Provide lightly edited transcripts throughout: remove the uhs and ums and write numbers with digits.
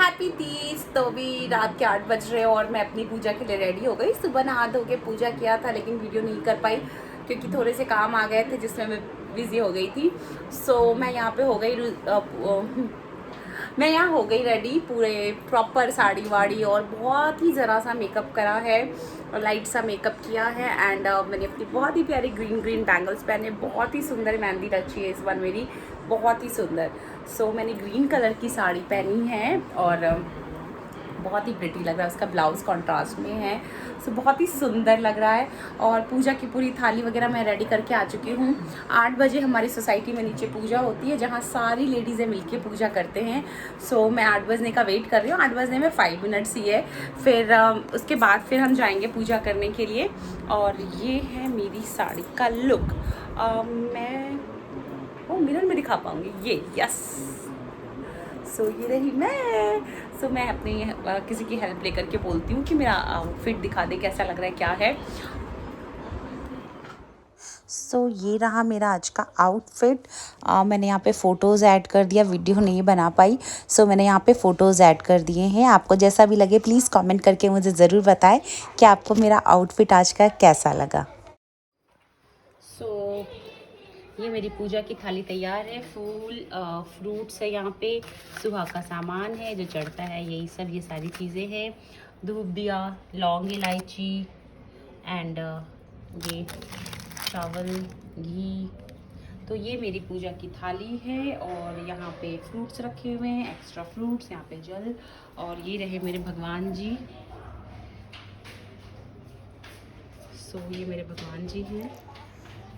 Happy Teej. तो अभी रात के 8 बज रहे और मैं अपनी पूजा के लिए रेडी हो गई। सुबह नहा धो के पूजा किया था लेकिन वीडियो नहीं कर पाई क्योंकि थोड़े से काम आ गए थे जिसमें मैं बिज़ी हो गई थी। सो मैं यहाँ पे हो गई रेडी, पूरे प्रॉपर साड़ी वाड़ी और बहुत ही ज़रा सा मेकअप करा है और लाइट सा मेकअप किया है। एंड मैंने अपनी बहुत ही प्यारी ग्रीन बैंगल्स पहने, बहुत ही सुंदर मेहंदी रची है इस बार मेरी, बहुत ही सुंदर। सो मैंने ग्रीन कलर की साड़ी पहनी है और बहुत ही प्रिटी लग रहा है, उसका ब्लाउज़ कॉन्ट्रास्ट में है। सो बहुत ही सुंदर लग रहा है। और पूजा की पूरी थाली वगैरह मैं रेडी करके आ चुकी हूँ। 8 बजे हमारी सोसाइटी में नीचे पूजा होती है जहाँ सारी लेडीज़ें मिलके पूजा करते हैं। सो मैं 8 बजने का वेट कर रही हूँ। 8 बजने में 5 मिनट्स ही है, फिर उसके बाद फिर हम जाएंगे पूजा करने के लिए। और ये है मेरी साड़ी का लुक। मैं मिरर में दिखा पाऊँगी ये, यस। सो ये रही मैं। सो मैं अपनी किसी की हेल्प लेकर के बोलती हूँ कि मेरा आउटफिट दिखा दे कैसा लग रहा है, क्या है। सो ये रहा मेरा आज का आउटफिट। मैंने यहाँ पे फ़ोटोज़ ऐड कर दिया, वीडियो नहीं बना पाई। सो मैंने यहाँ पे फ़ोटोज़ ऐड कर दिए हैं। आपको जैसा भी लगे प्लीज़ कमेंट करके मुझे ज़रूर बताएं कि आपको मेरा आउटफिट आज का कैसा लगा। सो ये मेरी पूजा की थाली तैयार है। फूल फ्रूट्स है, यहाँ पे सुहाग का सामान है जो चढ़ता है, यही सब, ये सारी चीज़ें हैं। धूप दिया, लौंग, इलायची एंड ये चावल, घी। तो ये मेरी पूजा की थाली है और यहाँ पे फ्रूट्स रखे हुए हैं, एक्स्ट्रा फ्रूट्स, यहाँ पे जल। और ये रहे मेरे भगवान जी। सो ये मेरे भगवान जी हैं।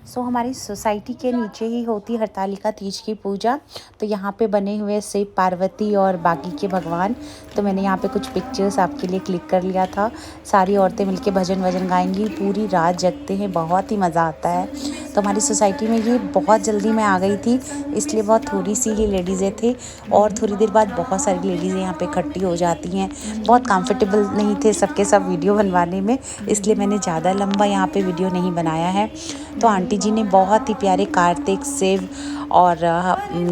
सो हमारी सोसाइटी के नीचे ही होती हरतालिका तीज की पूजा। तो यहाँ पे बने हुए शिव, पार्वती और बाकी के भगवान। तो मैंने यहाँ पे कुछ पिक्चर्स आपके लिए क्लिक कर लिया था। सारी औरतें मिलके भजन वजन गाएंगी, पूरी रात जगते हैं, बहुत ही मज़ा आता है। तो हमारी सोसाइटी में ये बहुत जल्दी मैं आ गई थी, इसलिए बहुत थोड़ी सी ही लेडीज़ें थे और थोड़ी देर बाद बहुत सारी लेडीज़ें यहाँ पे इकट्ठी हो जाती हैं। बहुत कंफर्टेबल नहीं थे सबके सब वीडियो बनवाने में, इसलिए मैंने ज़्यादा लंबा यहाँ पे वीडियो नहीं बनाया है। तो आंटी जी ने बहुत ही प्यारे कार्तिक, शिव और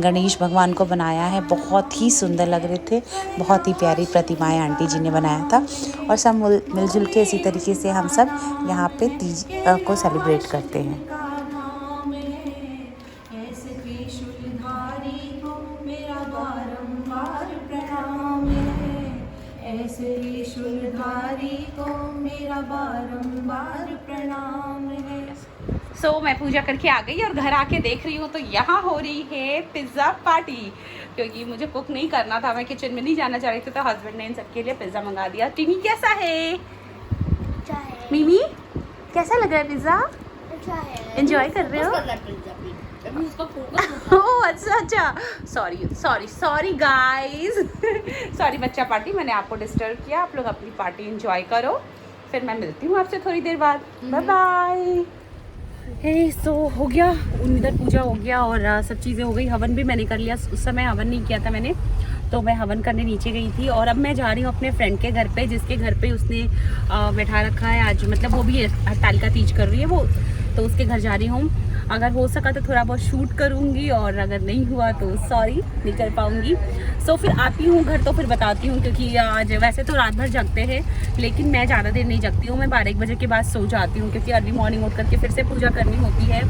गणेश भगवान को बनाया है, बहुत ही सुंदर लग रहे थे। बहुत ही प्यारी प्रतिमाएं आंटी जी ने बनाया था और सब मिलजुल के इसी तरीके से हम सब यहाँ पे तीज को सेलिब्रेट करते हैं। सो मैं पूजा करके आ गई और घर आके देख रही हूँ तो यहाँ हो रही है पिज़्ज़ा पार्टी, क्योंकि मुझे कुक नहीं करना था, मैं किचन में नहीं जाना चाह रही थी। तो हस्बैंड ने इन सबके लिए पिज़्ज़ा मंगा दिया। टीनी कैसा है? मिमी कैसा लग रहा है पिज़्ज़ा? एंजॉय कर रहे हो? ओह अच्छा, सॉरी गाइस। सॉरी बच्चा पार्टी, मैंने आपको डिस्टर्ब किया। आप लोग अपनी पार्टी एंजॉय करो, फिर मैं मिलती हूँ आपसे थोड़ी देर बाद। Bye bye. सो हो गया, इधर पूजा हो गया और सब चीज़ें हो गई। हवन भी मैंने कर लिया, उस समय हवन नहीं किया था मैंने, तो मैं हवन करने नीचे गई थी। और अब मैं जा रही हूँ अपने फ्रेंड के घर पे, जिसके घर पे उसने बैठा रखा है आज, मतलब वो भी हरतालिका तीज कर रही है वो, तो उसके घर जा रही हूँ। अगर हो सका तो थोड़ा बहुत शूट करूँगी और अगर नहीं हुआ तो सॉरी, नहीं कर पाऊँगी। सो फिर आती हूँ घर तो फिर बताती हूँ, क्योंकि आज वैसे तो रात भर जगते हैं लेकिन मैं ज़्यादा देर नहीं जगती हूँ। मैं 12-1 बजे के बाद सो जाती हूँ क्योंकि अर्ली मॉर्निंग उठ करके फिर से पूजा करनी होती है।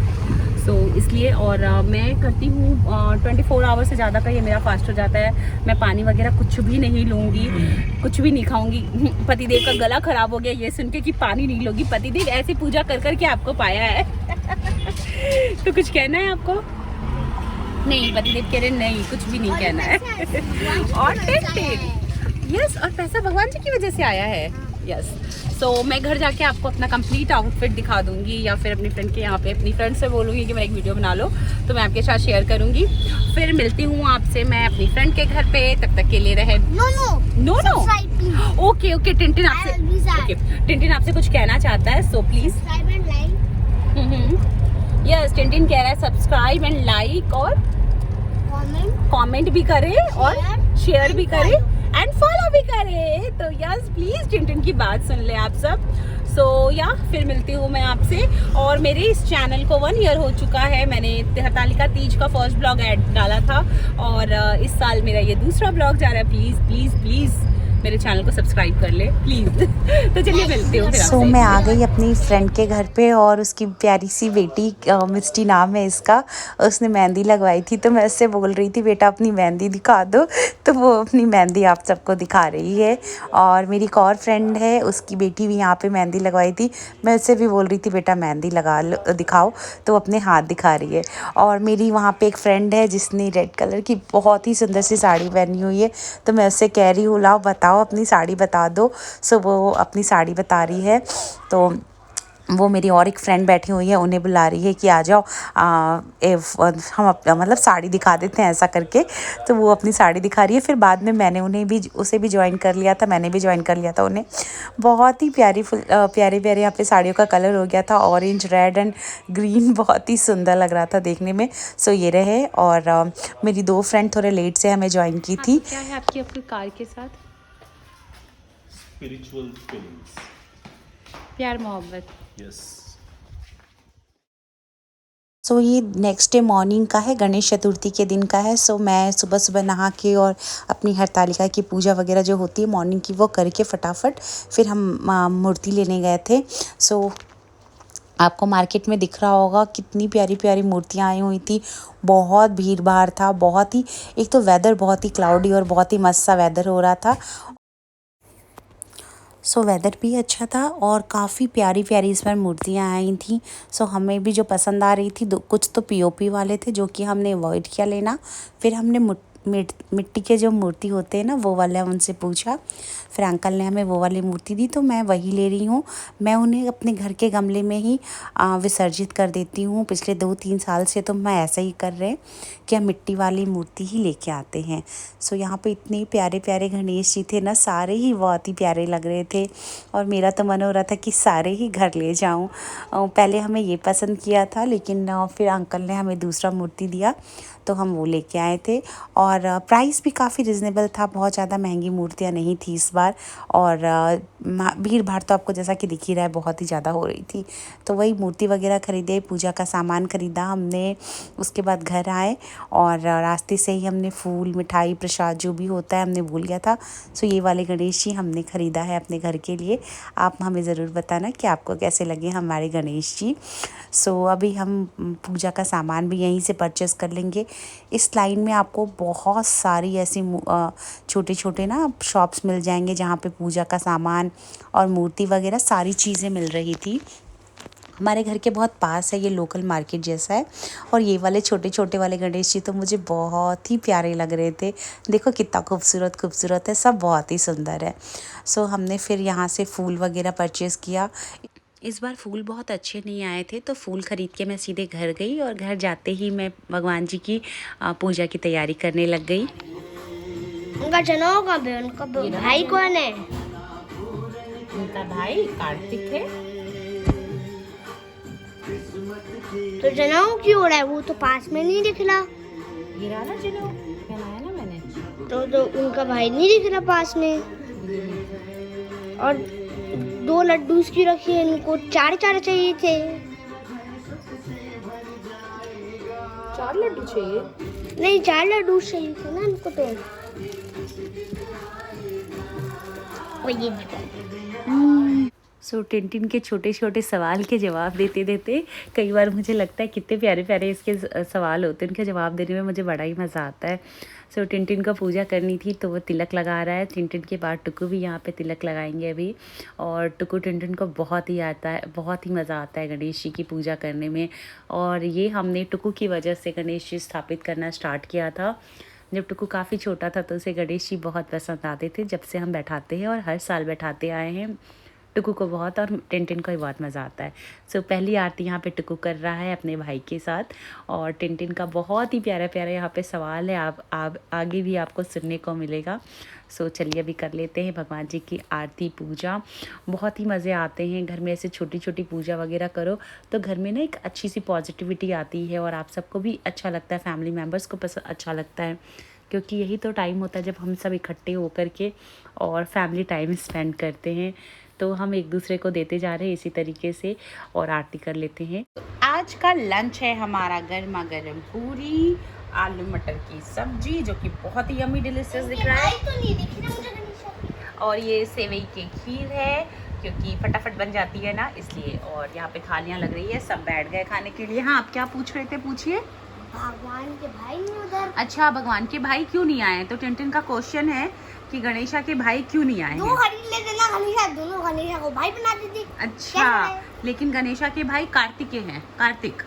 सो इसलिए, और मैं करती हूँ 24 आवर से ज़्यादा का ये मेरा फास्ट हो जाता है। मैं पानी वगैरह कुछ भी नहीं लूँगी, कुछ भी नहीं खाऊँगी। पतिदेव का गला ख़राब हो गया ये सुन के कि पानी नहीं लोगी। पतिदेव ऐसी पूजा कर कर के आपको पाया है। तो कुछ कहना है आपको? नहीं, पतिदेव कह रहे नहीं, कुछ भी नहीं कहना है। और यस, और पैसा भगवान जी की वजह से आया है। यस। सो मैं घर जाके आपको अपना कंप्लीट आउटफिट दिखा दूंगी, या फिर अपनी फ्रेंड के यहाँ पे अपनी फ्रेंड से बोलूँगी कि मैं एक वीडियो बना लो, तो मैं आपके साथ शेयर करूँगी। फिर मिलती हूँ आपसे मैं अपनी फ्रेंड के घर पे, तब तक के लिए रहे। नो ओके टिंटिन आपसे कुछ कहना चाहता है, सो प्लीज। यस, टिंटिन कह रहा है सब्सक्राइब एंड लाइक और कमेंट भी करें और शेयर भी करें एंड फॉलो भी करें। तो यस प्लीज टिन की बात सुन ले आप सब। सो या फिर मिलती हूँ मैं आपसे। और मेरे इस चैनल को 1 ईयर हो चुका है। मैंने हरतालिका तीज का फर्स्ट ब्लॉग ऐड डाला था और इस साल मेरा ये दूसरा ब्लॉग जा रहा है। प्लीज प्लीज प्लीज मेरे चैनल को सब्सक्राइब कर ले प्लीज। तो चलिए मिलती हूँ फिर सो आपसे। मैं आ गई अपनी फ्रेंड के घर पे और उसकी प्यारी सी बेटी मिस्टी नाम है इसका, उसने मेहंदी लगवाई थी। तो मैं उससे बोल रही थी बेटा अपनी मेहंदी दिखा दो, तो वो अपनी मेहंदी आप सबको दिखा रही है। और मेरी एक और फ्रेंड है, उसकी बेटी भी यहाँ पे मेहंदी लगवाई थी। मैं उससे भी बोल रही थी बेटा मेहंदी लगा लो दिखाओ, तो वो अपने हाथ दिखा रही है। और मेरी वहाँ पे एक फ्रेंड है जिसने रेड कलर की बहुत ही सुंदर सी साड़ी पहनी हुई है। तो मैं उससे कह रही हूँ लाओ बताओ अपनी साड़ी बता दो। सो वो अपनी साड़ी बता रही है। तो वो मेरी और एक फ्रेंड बैठी हुई है, उन्हें बुला रही है कि आ जाओ हम मतलब साड़ी दिखा देते हैं ऐसा करके। तो वो अपनी साड़ी दिखा रही है। फिर बाद में मैंने उसे भी ज्वाइन कर लिया था, मैंने भी ज्वाइन कर लिया था उन्हें। बहुत ही प्यारे प्यारे यहाँ पे साड़ियों का कलर हो गया था, ऑरेंज रेड एंड ग्रीन। बहुत ही सुंदर लग रहा था देखने में। सो ये रहे। और मेरी 2 फ्रेंड थोड़े लेट से हमें ज्वाइन की थी। क्या है आपकी आपके कार के साथ? Spiritual feelings. प्यार मोहब्बत। यस। सो ये नेक्स्ट डे मॉर्निंग का है, गणेश चतुर्थी के दिन का है। सो मैं सुबह सुबह नहा के और अपनी हरतालिका की पूजा वगैरह जो होती है मॉर्निंग की, वो करके फटाफट फिर हम मूर्ति लेने गए थे। सो आपको मार्केट में दिख रहा होगा कितनी प्यारी प्यारी मूर्तियाँ आई हुई थी। बहुत भीड़ भाड़ था, बहुत ही, एक तो वेदर बहुत ही क्लाउडी और बहुत ही मस्त सा वेदर हो रहा था। सो वेदर भी अच्छा था और काफ़ी प्यारी प्यारी इस बार मूर्तियाँ आई थी। सो हमें भी जो पसंद आ रही थी, कुछ तो पीओपी वाले थे जो कि हमने अवॉइड किया लेना। फिर हमने मिट्टी के जो मूर्ति होते हैं ना, वो वाले उनसे पूछा। फिर अंकल ने हमें वो वाली मूर्ति दी, तो मैं वही ले रही हूँ। मैं उन्हें अपने घर के गमले में ही विसर्जित कर देती हूँ। पिछले 2-3 साल से तो मैं ऐसा ही कर रहे कि हम मिट्टी वाली मूर्ति ही लेके आते हैं। सो यहाँ पे इतने प्यारे प्यारे गणेश जी थे ना, सारे ही बहुत ही प्यारे लग रहे थे। और मेरा तो मन हो रहा था कि सारे ही घर ले जाऊँ। पहले हमें ये पसंद किया था, लेकिन फिर अंकल ने हमें दूसरा मूर्ति दिया तो हम वो लेके आए थे। और प्राइस भी काफ़ी रिजनेबल था, बहुत ज़्यादा महंगी मूर्तियाँ नहीं थी इस बार। और भीड़ भाड़ तो आपको जैसा कि दिख ही रहा है बहुत ही ज़्यादा हो रही थी। तो वही मूर्ति वगैरह ख़रीदे, पूजा का सामान ख़रीदा हमने। उसके बाद घर आए और रास्ते से ही हमने फूल, मिठाई, प्रसाद जो भी होता है हमने भूल गया था। सो ये वाले गणेश जी हमने ख़रीदा है अपने घर के लिए। आप हमें ज़रूर बताना कि आपको कैसे लगे हमारे गणेश जी। सो अभी हम पूजा का सामान भी यहीं से परचेस कर लेंगे। इस लाइन में आपको बहुत सारी ऐसी छोटे छोटे ना शॉप्स मिल जाएंगे जहाँ पे पूजा का सामान और मूर्ति वगैरह सारी चीज़ें मिल रही थी। हमारे घर के बहुत पास है, ये लोकल मार्केट जैसा है। और ये वाले छोटे छोटे वाले गणेश जी तो मुझे बहुत ही प्यारे लग रहे थे। देखो कितना खूबसूरत खूबसूरत है, सब बहुत ही सुंदर है। सो हमने फिर यहाँ से फूल वगैरह परचेज़ किया। इस बार फूल बहुत अच्छे नहीं आए थे, तो फूल ख़रीद के मैं सीधे घर गई और घर जाते ही मैं भगवान जी की पूजा की तैयारी करने लग गई। उनका जनेऊ कब है? उनका भाई कौन है? उनका भाई कार्तिक है। तो जनेऊ क्यों हो रहा है? वो तो पास में नहीं दिख रहा। ये रहा ना जनेऊ पहनाया ना मैंने। तो उनका भाई नहीं दिख रहा पास में। और 2 लड्डू उसकी रखी है, इनको 4 चाहिए थे। 4 लड्डू चाहिए? नहीं, 4 लड्डू चाहिए थे ना इनको। तो वो ये सो टिन के छोटे छोटे सवाल के जवाब देते देते कई बार मुझे लगता है कितने प्यारे प्यारे इसके सवाल होते हैं। उनके जवाब देने में मुझे बड़ा ही मज़ा आता है। सो टिन को पूजा करनी थी तो वो तिलक लगा रहा है। टिन के बाद टुकू भी यहाँ पे तिलक लगाएंगे अभी। और टुकू टिन को बहुत ही आता है, बहुत ही मज़ा आता है गणेश जी की पूजा करने में। और ये हमने टुकू की वजह से गणेश जी स्थापित करना स्टार्ट किया था। जब टुकू काफ़ी छोटा था तो उसे गणेश जी बहुत पसंद आते थे, जब से हम बैठाते हैं और हर साल बैठाते आए हैं। टुकू को बहुत और टिन को भी बहुत मज़ा आता है। सो पहली आरती यहाँ पे टुकू कर रहा है अपने भाई के साथ। और टिन का बहुत ही प्यारा प्यारा यहाँ पे सवाल है, आप आगे भी आपको सुनने को मिलेगा। सो चलिए अभी कर लेते हैं भगवान जी की आरती पूजा। बहुत ही मज़े आते हैं घर में ऐसे छोटी छोटी पूजा वगैरह करो तो घर में ना एक अच्छी सी पॉजिटिविटी आती है और आप सबको भी अच्छा लगता है, फैमिली मेम्बर्स को अच्छा लगता है। क्योंकि यही तो टाइम होता है जब हम सब इकट्ठे होकर के और फैमिली टाइम स्पेंड करते हैं। तो हम एक दूसरे को देते जा रहे हैं इसी तरीके से और आरती कर लेते हैं। आज का लंच है हमारा गर्मा गर्म पूरी आलू मटर की सब्जी, जो कि बहुत ही यम्मी डिलीशियस दिख रहा है। तो नहीं दिख रहा मुझे गणेश। और ये सेवई की खीर है, क्योंकि फटाफट बन जाती है ना, इसलिए। और यहाँ पे थालियाँ लग रही है, सब बैठ गए खाने के लिए। हाँ, आप क्या पूछ रहे थे, पूछिए। भगवान के भाई नहीं उधर। अच्छा, भगवान के भाई क्यों नहीं आए? तो टिनटिन का क्वेश्चन है कि गणेशा के भाई क्यों नहीं आए दो हैं? खरीद ले देना गणेशा, दोनों गणेशा को भाई बना देती। अच्छा, लेकिन गणेशा के भाई कार्तिकेय हैं, कार्तिक।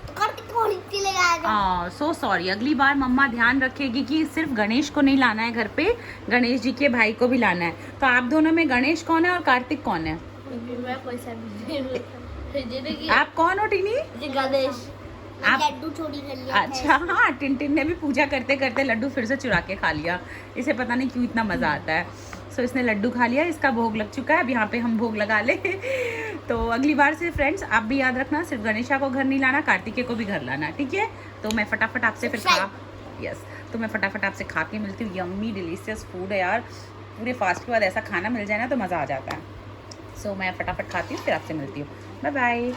तो कार्तिक को खरीद के ले आएगा। सो सॉरी, अगली बार मम्मा ध्यान रखेगी कि सिर्फ गणेश को नहीं लाना है घर पे, गणेश जी के भाई को भी लाना है। तो आप दोनों में गणेश कौन है और कार्तिक कौन है? मैं पैसा भी आप कौन हो टिनी? गणेश। आप- लड्डू चोरी कर लिया। अच्छा, हाँ, टिनटिन ने भी पूजा करते करते लड्डू फिर से चुरा के खा लिया। इसे पता नहीं क्यों इतना मज़ा आता है। सो इसने लड्डू खा लिया, इसका भोग लग चुका है। अब यहाँ पे हम भोग लगा ले। तो अगली बार से फ्रेंड्स आप भी याद रखना, सिर्फ गणेशा को घर नहीं लाना, कार्तिकेय को भी घर लाना, ठीक है? तो मैं फटाफट आपसे फिर तो मैं फटाफट आपसे खा के मिलती हूँ। यम्मी डिलीशियस फूड है यार, पूरे फास्ट के बाद ऐसा खाना मिल जाए ना तो मज़ा आ जाता है। सो मैं फटाफट खाती हूँ, फिर आपसे मिलती हूँ। Bye bye.